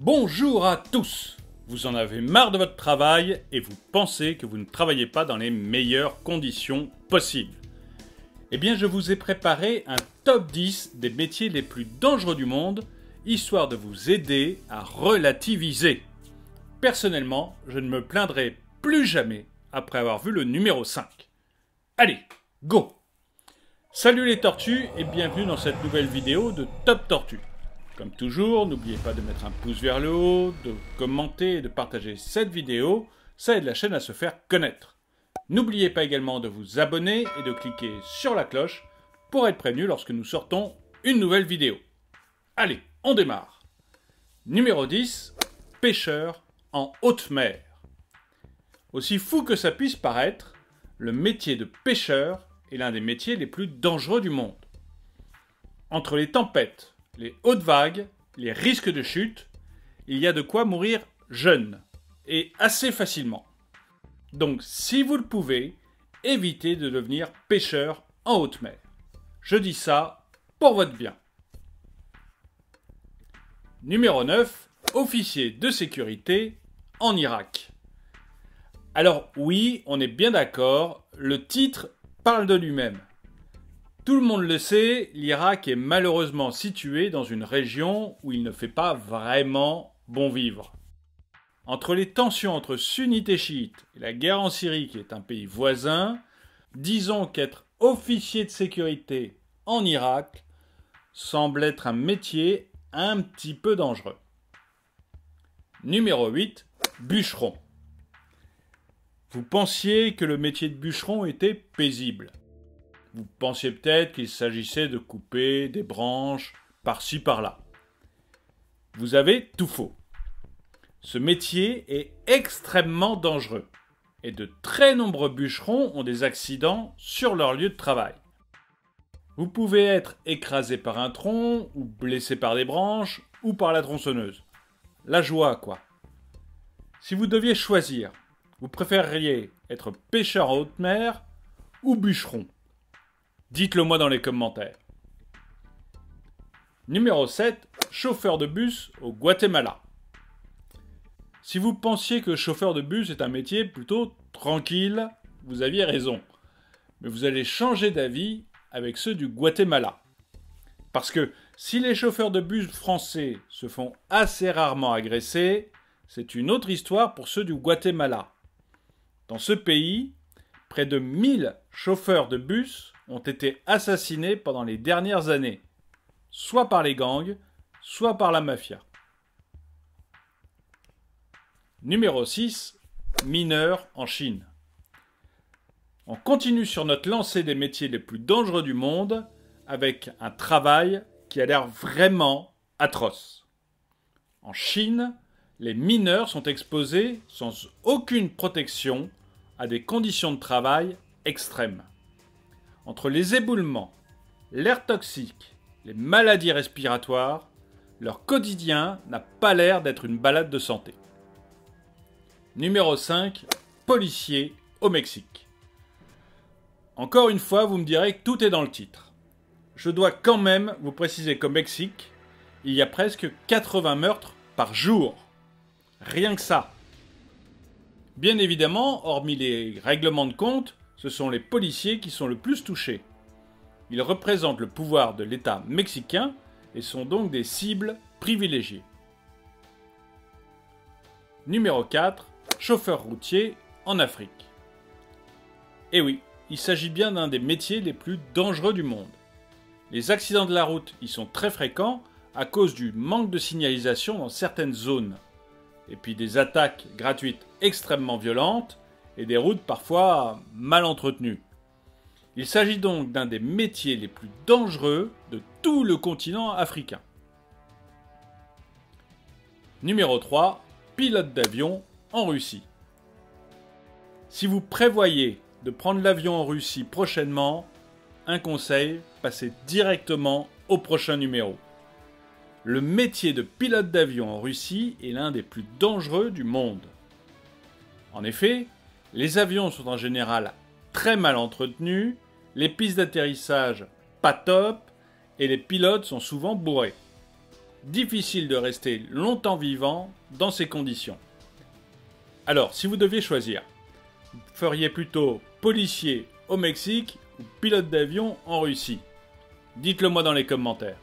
Bonjour à tous! Vous en avez marre de votre travail et vous pensez que vous ne travaillez pas dans les meilleures conditions possibles. Eh bien, je vous ai préparé un top 10 des métiers les plus dangereux du monde, histoire de vous aider à relativiser. Personnellement, je ne me plaindrai plus jamais après avoir vu le numéro 5. Allez, go! Salut les tortues et bienvenue dans cette nouvelle vidéo de Top Tortue. Comme toujours, n'oubliez pas de mettre un pouce vers le haut, de commenter et de partager cette vidéo, ça aide la chaîne à se faire connaître. N'oubliez pas également de vous abonner et de cliquer sur la cloche pour être prévenu lorsque nous sortons une nouvelle vidéo. Allez, on démarre. Numéro 10, pêcheur en haute mer. Aussi fou que ça puisse paraître, le métier de pêcheur est l'un des métiers les plus dangereux du monde. Entre les tempêtes, les hautes vagues, les risques de chute, il y a de quoi mourir jeune, et assez facilement. Donc, si vous le pouvez, évitez de devenir pêcheur en haute mer. Je dis ça pour votre bien. Numéro 9, officier de sécurité en Irak. Alors oui, on est bien d'accord, le titre parle de lui-même. Tout le monde le sait, l'Irak est malheureusement situé dans une région où il ne fait pas vraiment bon vivre. Entre les tensions entre sunnites et chiites et la guerre en Syrie qui est un pays voisin, disons qu'être officier de sécurité en Irak semble être un métier un petit peu dangereux. Numéro 8, bûcheron. Vous pensiez que le métier de bûcheron était paisible. Vous pensiez peut-être qu'il s'agissait de couper des branches par-ci par-là. Vous avez tout faux. Ce métier est extrêmement dangereux et de très nombreux bûcherons ont des accidents sur leur lieu de travail. Vous pouvez être écrasé par un tronc ou blessé par des branches ou par la tronçonneuse. La joie, quoi. Si vous deviez choisir, vous préféreriez être pêcheur en haute mer ou bûcheron? Dites-le moi dans les commentaires. Numéro 7, chauffeur de bus au Guatemala. Si vous pensiez que chauffeur de bus est un métier plutôt tranquille, vous aviez raison. Mais vous allez changer d'avis avec ceux du Guatemala. Parce que si les chauffeurs de bus français se font assez rarement agresser, c'est une autre histoire pour ceux du Guatemala. Dans ce pays, près de 1000 chauffeurs de bus ont été assassinés pendant les dernières années, soit par les gangs, soit par la mafia. Numéro 6, mineur en Chine. On continue sur notre lancée des métiers les plus dangereux du monde avec un travail qui a l'air vraiment atroce. En Chine, les mineurs sont exposés sans aucune protection à des conditions de travail extrêmes. Entre les éboulements, l'air toxique, les maladies respiratoires, leur quotidien n'a pas l'air d'être une balade de santé. Numéro 5, policier au Mexique. Encore une fois, vous me direz que tout est dans le titre. Je dois quand même vous préciser qu'au Mexique, il y a presque 80 meurtres par jour. Rien que ça. Bien évidemment, hormis les règlements de compte, ce sont les policiers qui sont le plus touchés. Ils représentent le pouvoir de l'État mexicain et sont donc des cibles privilégiées. Numéro 4, chauffeur routier en Afrique. Et oui, il s'agit bien d'un des métiers les plus dangereux du monde. Les accidents de la route y sont très fréquents à cause du manque de signalisation dans certaines zones. Et puis des attaques gratuites extrêmement violentes et des routes parfois mal entretenues. Il s'agit donc d'un des métiers les plus dangereux de tout le continent africain. Numéro 3, pilote d'avion en Russie. Si vous prévoyez de prendre l'avion en Russie prochainement, un conseil, passez directement au prochain numéro. Le métier de pilote d'avion en Russie est l'un des plus dangereux du monde. En effet, les avions sont en général très mal entretenus, les pistes d'atterrissage pas top et les pilotes sont souvent bourrés. difficile de rester longtemps vivant dans ces conditions. Alors, si vous deviez choisir, vous feriez plutôt policier au Mexique ou pilote d'avion en Russie? Dites-le moi dans les commentaires.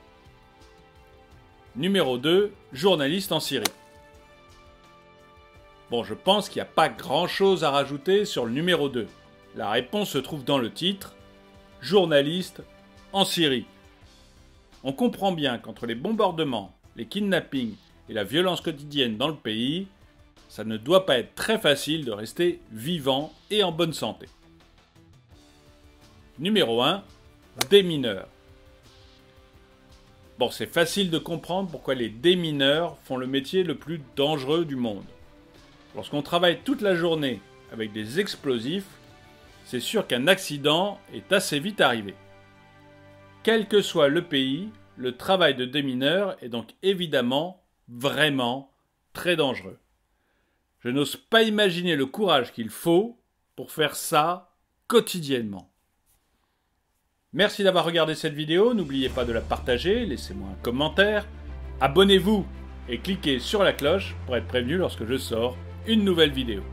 Numéro 2, journaliste en Syrie. Bon, je pense qu'il n'y a pas grand-chose à rajouter sur le numéro 2. La réponse se trouve dans le titre, journaliste en Syrie. On comprend bien qu'entre les bombardements, les kidnappings et la violence quotidienne dans le pays, ça ne doit pas être très facile de rester vivant et en bonne santé. Numéro 1, démineurs. Bon, c'est facile de comprendre pourquoi les démineurs font le métier le plus dangereux du monde. Lorsqu'on travaille toute la journée avec des explosifs, c'est sûr qu'un accident est assez vite arrivé. Quel que soit le pays, le travail de démineur est donc évidemment vraiment très dangereux. Je n'ose pas imaginer le courage qu'il faut pour faire ça quotidiennement. Merci d'avoir regardé cette vidéo, n'oubliez pas de la partager, laissez-moi un commentaire, abonnez-vous et cliquez sur la cloche pour être prévenu lorsque je sors une nouvelle vidéo.